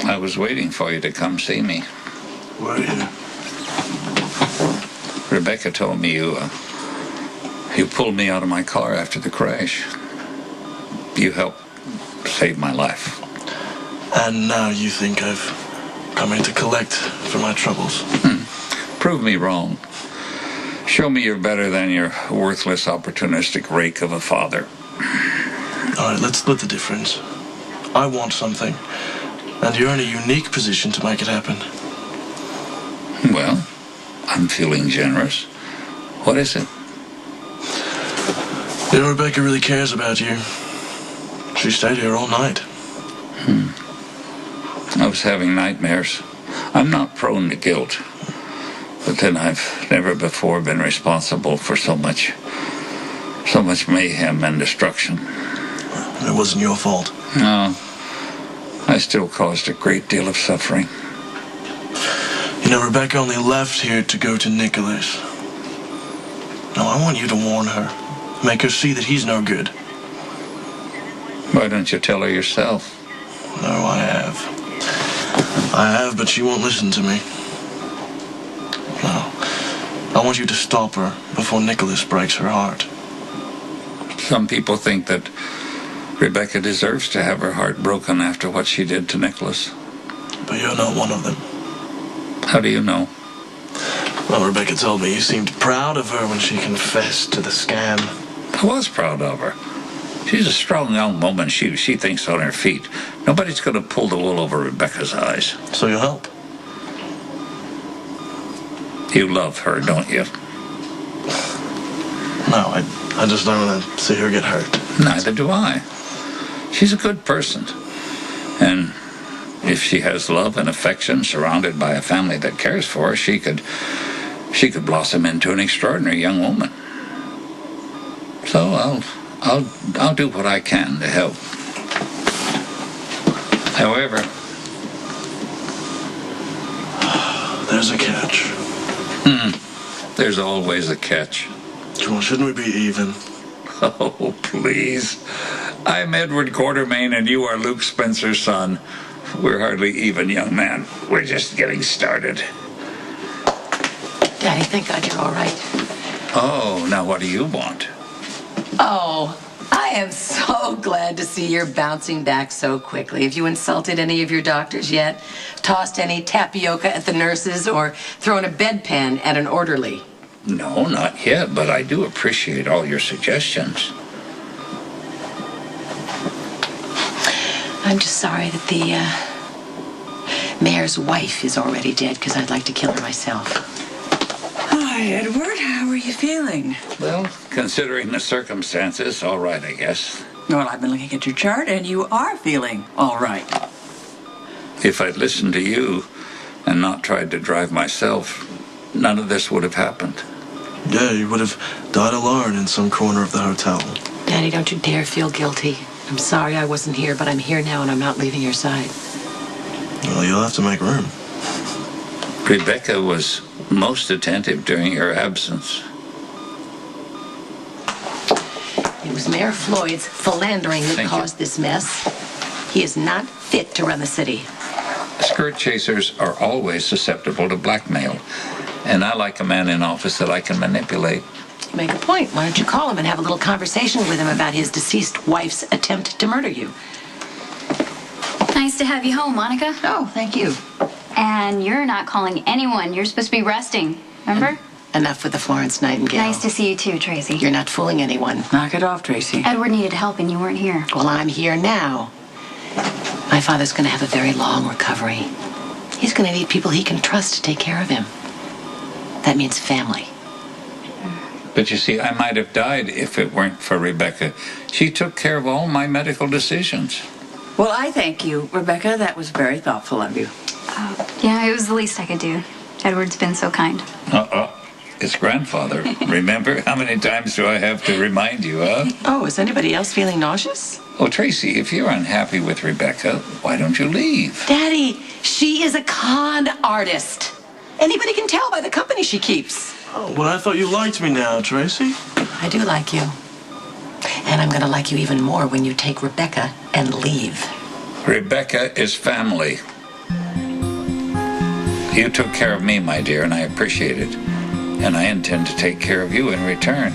I was waiting for you to come see me. Were you? Rebecca told me you pulled me out of my car after the crash. You helped save my life. And now you think I've come here to collect for my troubles? Prove me wrong. Show me you're better than your worthless, opportunistic rake of a father. All right, let's split the difference. I want something, and you're in a unique position to make it happen. Well, I'm feeling generous. What is it? You know, Rebecca really cares about you. She stayed here all night. I was having nightmares. I'm not prone to guilt. But then I've never before been responsible for so much mayhem and destruction. It wasn't your fault. No. I still caused a great deal of suffering. You know, Rebecca only left here to go to Nikolas. Now, I want you to warn her. Make her see that he's no good. Why don't you tell her yourself? No, I have. I have, but she won't listen to me. No. I want you to stop her before Nikolas breaks her heart. Some people think that Rebecca deserves to have her heart broken after what she did to Nikolas. But you're not one of them. How do you know? Well, Rebecca told me you seemed proud of her when she confessed to the scam. I was proud of her. She's a strong young woman. She thinks on her feet. Nobody's going to pull the wool over Rebecca's eyes. So you'll help? You love her, don't you? No, I just don't want to see her get hurt. Neither do I. She's a good person. And if she has love and affection surrounded by a family that cares for her, she could blossom into an extraordinary young woman. So I'll do what I can to help. However, there's a catch. There's always a catch. Well, shouldn't we be even? Oh, please. I'm Edward Quartermaine and you are Luke Spencer's son. We're hardly even, young man. We're just getting started. Daddy, thank God you're all right. Oh, now what do you want? Oh, I am so glad to see you're bouncing back so quickly. Have you insulted any of your doctors yet? Tossed any tapioca at the nurses or thrown a bedpan at an orderly? No, not yet, but I do appreciate all your suggestions. I'm just sorry that the mayor's wife is already dead because I'd like to kill her myself. Hi, Edward. How are you feeling? Well, considering the circumstances, all right, I guess. Well, I've been looking at your chart, and you are feeling all right. If I'd listened to you and not tried to drive myself, none of this would have happened. Yeah, you would have died alone in some corner of the hotel. Daddy, don't you dare feel guilty. I'm sorry I wasn't here, but I'm here now and I'm not leaving your side. Well, you'll have to make room. Rebecca was most attentive during your absence. It was Mayor Floyd's philandering that caused this mess. He is not fit to run the city. Skirt chasers are always susceptible to blackmail, and I like a man in office that I can manipulate. You make a point. Why don't you call him and have a little conversation with him about his deceased wife's attempt to murder you? Nice to have you home, Monica. Oh, thank you. And you're not calling anyone. You're supposed to be resting. Remember? Enough with the Florence Nightingale. Nice to see you too, Tracy. You're not fooling anyone. Knock it off, Tracy. Edward needed help and you weren't here. Well, I'm here now. My father's going to have a very long recovery. He's going to need people he can trust to take care of him. That means family. But you see, I might have died if it weren't for Rebecca. She took care of all my medical decisions. Well, I thank you, Rebecca. That was very thoughtful of you. Yeah, it was the least I could do. Edward's been so kind. It's grandfather. Remember? How many times do I have to remind you, huh? Oh, is anybody else feeling nauseous? Oh, Tracy, if you're unhappy with Rebecca, why don't you leave? Daddy, she is a con artist. Anybody can tell by the company she keeps. Oh, well, I thought you liked me now, Tracy. I do like you. And I'm going to like you even more when you take Rebecca and leave. Rebecca is family. You took care of me, my dear, and I appreciate it. And I intend to take care of you in return.